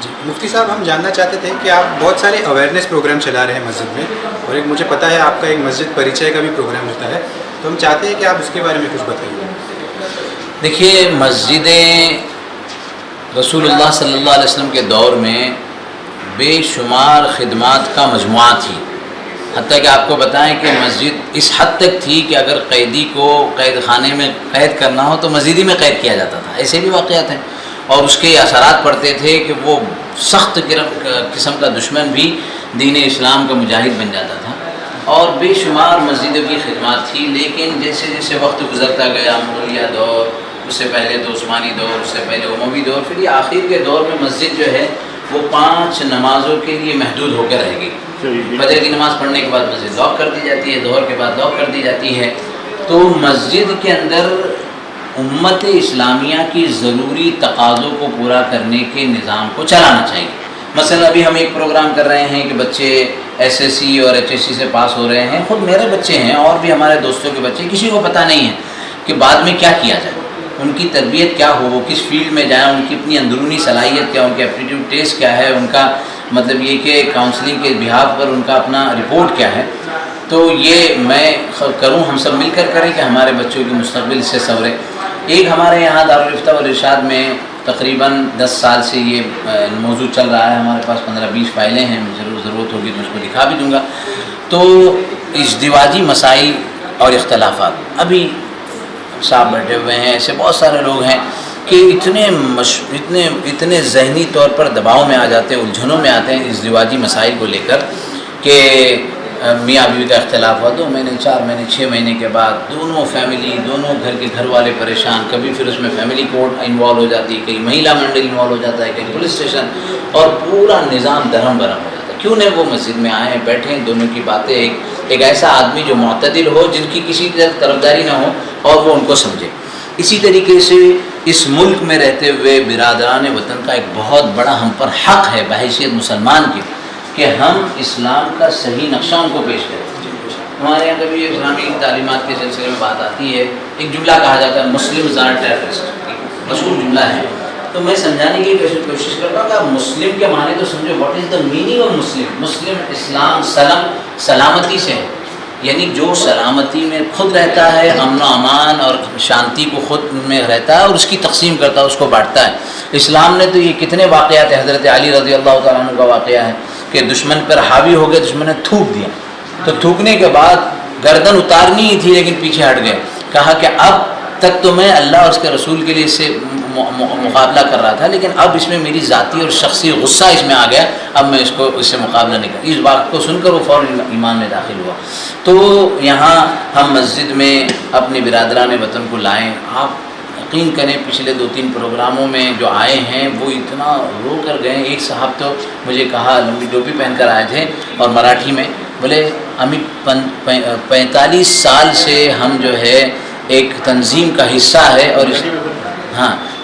جی مفتی صاحب، ہم جاننا چاہتے تھے کہ آپ بہت سارے اویئرنیس پروگرام چلا رہے ہیں مسجد میں، اور ایک مجھے پتہ ہے آپ کا ایک مسجد پریچے کا بھی پروگرام ہوتا ہے، تو ہم چاہتے ہیں کہ آپ اس کے بارے میں کچھ بتائیے۔ دیکھیے، مسجدیں رسول اللہ صلی اللہ علیہ وسلم کے دور میں بے شمار خدمات کا مجموعہ تھی، حتیٰ کہ آپ کو بتائیں کہ مسجد اس حد تک تھی کہ اگر قیدی کو قید خانے میں قید کرنا ہو تو مسجد ہی میں قید کیا جاتا تھا۔ ایسے بھی واقعات ہیں، اور اس کے اثرات پڑتے تھے کہ وہ سخت قسم کا دشمن بھی دین اسلام کا مجاہد بن جاتا تھا، اور بے شمار مسجدوں کی خدمات تھی۔ لیکن جیسے جیسے وقت گزرتا گیا، مغلیہ دور، اس سے پہلے تو عثمانی دور، اس سے پہلے اموی دور، پھر یہ آخر کے دور میں مسجد جو ہے وہ 5 نمازوں کے لیے محدود ہو کر رہ گئی۔ فجر کی نماز پڑھنے کے بعد مسجد لاک کر دی جاتی ہے، ظہر کے بعد لاک کر دی جاتی ہے۔ تو مسجد کے اندر امت اسلامیہ کی ضروری تقاضوں کو پورا کرنے کے نظام کو چلانا چاہیے۔ مثلا ابھی ہم ایک پروگرام کر رہے ہیں کہ بچے ایس ایس سی اور ایچ ایس سی سے پاس ہو رہے ہیں، خود میرے بچے ہیں اور بھی ہمارے دوستوں کے بچے، کسی کو پتہ نہیں ہے کہ بعد میں کیا کیا جائے، ان کی تربیت کیا ہو، وہ کس فیلڈ میں جائیں، ان کی اپنی اندرونی صلاحیت کیا، ان کے ایپٹیٹیوڈ ٹیسٹ کیا ہے، ان کا مطلب یہ کہ کاؤنسلنگ کے بہاف پر ان کا اپنا رپورٹ کیا ہے۔ تو یہ میں کروں، ہم سب مل کر کریں کہ ہمارے بچوں کی مستقبل سے سنورے۔ ایک ہمارے یہاں دارالفتہ والارشاد میں تقریباً 10 سال سے یہ موضوع چل رہا ہے، ہمارے پاس 15-20 فائلیں ہیں، ضرورت ہوگی تو اس کو دکھا بھی دوں گا۔ تو ازدواجی مسائل اور اختلافات، ابھی صاحب بیٹھے ہوئے ہیں، ایسے بہت سارے لوگ ہیں کہ اتنے ذہنی طور پر دباؤ میں آ جاتے ہیں، الجھنوں میں آتے ہیں ازدواجی مسائل کو لے کر کہ میاں بیوی کا اختلاف ہوا 2 مہینے 4 مہینے 6 مہینے کے بعد دونوں فیملی، دونوں گھر کے گھر والے پریشان، کبھی پھر اس میں فیملی کورٹ انوالو ہو جاتی ہے، کہیں مہیلا منڈل انوالو ہو جاتا ہے، کہیں پولیس اسٹیشن، اور پورا نظام درہم برہم ہو جاتا ہے۔ کیوں نہیں وہ مسجد میں آئیں، بیٹھیں، دونوں کی باتیں، ایک ایسا آدمی جو معتدل ہو، جن کی کسی طرفداری نہ ہو، اور وہ ان کو سمجھے۔ اسی طریقے سے اس ملک میں رہتے ہوئے برادران وطن کا ایک بہت بڑا ہم پر حق ہے بحیثیت مسلمان کے کہ ہم اسلام کا صحیح نقشہ ان کو پیش کریں۔ ہمارے یہاں کبھی اسلامی تعلیمات کے سلسلے میں بات آتی ہے، ایک جملہ کہا جاتا ہے مسلم آر ٹیررسٹ، مشہور جملہ ہے، تو میں سمجھانے کی کوشش کرتا ہوں کہ آپ مسلم کے معنی تو سمجھو، what is the meaning of Muslim? مسلم اسلام سلامتی سے ہے، یعنی جو سلامتی میں خود رہتا ہے، امن و امان اور شانتی کو خود میں رہتا ہے اور اس کی تقسیم کرتا ہے، اس کو بانٹتا ہے۔ اسلام نے تو یہ کتنے واقعات ہیں، حضرت علی رضی اللہ تعالیٰ عنہ کا واقعہ ہے کہ دشمن پر حاوی ہو گئے، دشمن نے تھوک دیا، تو تھوکنے کے بعد گردن اتارنی ہی تھی لیکن پیچھے ہٹ گئے، کہا کہ اب تک تو میں اللہ اور اس کے رسول کے لیے اس سے مقابلہ کر رہا تھا، لیکن اب اس میں میری ذاتی اور شخصی غصہ اس میں آ گیا، اب میں اس سے مقابلہ نہیں کرتا۔ اس بات کو سن کر وہ فوراً ایمان میں داخل ہوا۔ تو یہاں ہم مسجد میں اپنے برادران وطن کو لائیں۔ آپ یقین کریں پچھلے 2-3 پروگراموں میں جو آئے ہیں وہ اتنا رو کر گئے۔ ایک صاحب تو مجھے کہا، لمبی ٹوپی پہن کر آئے تھے اور مراٹھی میں، بولے ہمیں 45 سال سے ہم جو ہے ایک تنظیم کا حصہ ہے، اور ہاں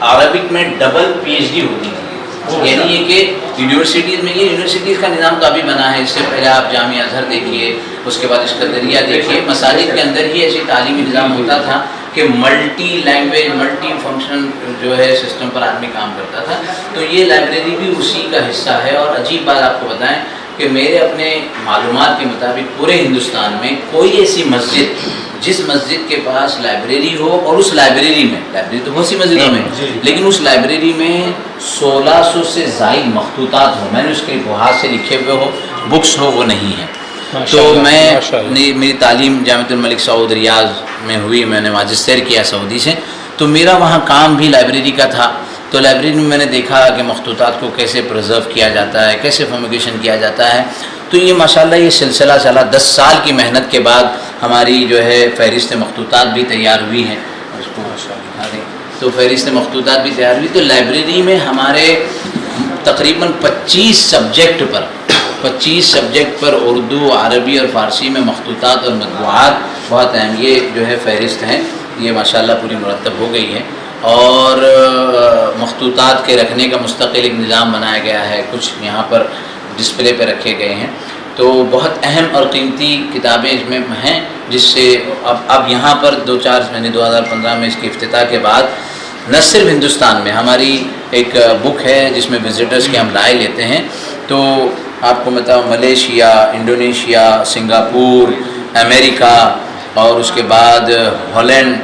عربک میں ڈبل PhD ہوتی تھی، یعنی یہ کہ یونیورسٹیز میں، یہ یونیورسٹیز کا نظام تو ابھی بنا ہے، اس سے پہلے آپ جامعہ ازہر دیکھیے، اس کے بعد اسکندریہ دیکھیے، مساجد کے اندر ہی ایسی تعلیمی نظام ہوتا تھا کہ ملٹی لینگویج ملٹی فنکشن جو ہے سسٹم پر آدمی کام کرتا تھا. تو یہ لائبریری بھی اسی کا حصہ ہے. اور عجیب بات آپ کو بتائیں کہ میرے اپنے معلومات کے مطابق پورے ہندوستان میں کوئی ایسی مسجد جس مسجد کے پاس لائبریری ہو، اور اس لائبریری میں، لائبریری تو بہت سی مسجدوں میں، لیکن اس لائبریری میں 1600 سے زائد مخطوطات ہوں، میں نے اس کے ہاتھ سے لکھے ہوئے ہو، بکس ہو، وہ نہیں ہیں. تو میں میری تعلیم جامعۃ الملک سعود ریاض میں ہوئی، میں نے ماجسٹر کیا سعودی سے، تو میرا وہاں کام بھی لائبریری کا تھا. تو لائبریری میں نے دیکھا کہ مخطوطات کو کیسے پرزرو کیا جاتا ہے، کیسے فمیگیشن کیا جاتا ہے. تو یہ ماشاءاللہ یہ سلسلہ چلا، 10 سال کی محنت کے بعد ہماری جو ہے فہرست مخطوطات بھی تیار ہوئی ہیں. اس کو تو فہرست مخطوطات بھی تیار ہوئی. تو لائبریری میں ہمارے تقریباً 25 سبجیکٹ پر اردو، عربی اور فارسی میں مخطوطات اور مطبوعات بہت اہم، یہ جو ہے فہرست ہیں، یہ ماشاءاللہ پوری مرتب ہو گئی ہے. اور مخطوطات کے رکھنے کا مستقل ایک نظام بنایا گیا ہے، کچھ یہاں پر ڈسپلے پہ رکھے گئے ہیں. تو بہت اہم اور قیمتی کتابیں اس میں ہیں، جس سے اب یہاں پر 2015 میں اس کے افتتاح کے بعد نہ صرف ہندوستان میں ہماری ایک بک ہے جس میں وزٹرز کے ہم رائے لیتے ہیں. تو آپ کو بتاؤ ملیشیا، انڈونیشیا، سنگاپور، امریکہ، اور اس کے بعد ہالینڈ،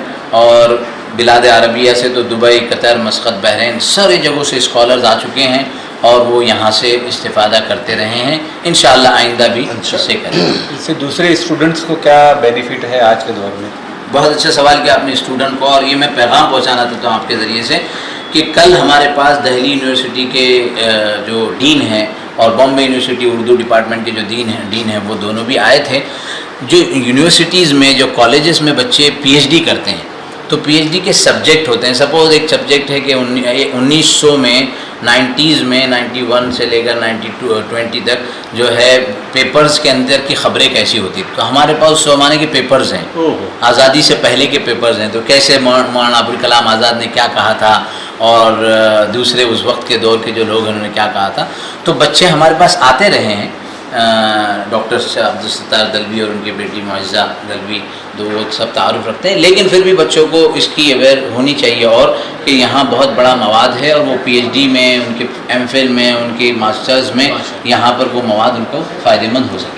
اور بلاد عربیہ سے تو دبئی، قطر، مسقط، بحرین، ساری جگہوں سے اسکالرز آ چکے ہیں اور وہ یہاں سے استفادہ کرتے رہے ہیں. انشاءاللہ آئندہ بھی اس سے کریں. اس سے دوسرے اسٹوڈنٹس کو کیا بینیفٹ ہے آج کے دور میں؟ بہت اچھا سوال کیا آپ نے اسٹوڈنٹ کو، اور یہ میں پیغام پہنچانا چاہتا ہوں آپ کے ذریعے سے کہ کل ہمارے پاس دہلی یونیورسٹی کے جو ڈین ہیں اور بامبے یونیورسٹی اردو ڈپارٹمنٹ کے جو ڈین ہیں وہ دونوں بھی آئے تھے. جو یونیورسٹیز میں، جو کالجز میں بچے PhD کرتے ہیں، تو PhD کے سبجیکٹ ہوتے ہیں. سپوز ایک سبجیکٹ ہے کہ 1900 میں 90s میں 91 سے لے کر 20 تک جو ہے پیپرز کے اندر کی خبریں کیسی ہوتی. تو ہمارے پاس اس زمانے کے پیپرز ہیں، آزادی سے پہلے کے پیپرز ہیں. تو کیسے مولانا ابوالکلام آزاد نے کیا کہا تھا، اور دوسرے اس وقت کے دور کے جو لوگ ہیں انہوں نے کیا کہا تھا. تو بچے ہمارے پاس آتے رہے ہیں. ڈاکٹر عبدالستار دلوی اور ان کی بیٹی معزہ دلوی، وہ سب تعارف رکھتے ہیں، لیکن پھر بھی بچوں کو اس کی اویئر ہونی چاہیے، اور کہ یہاں بہت بڑا مواد ہے، اور وہ PhD میں، ان کے MPhil میں، ان کے ماسٹرز میں، یہاں پر وہ مواد ان کو فائدہ مند ہو سکے.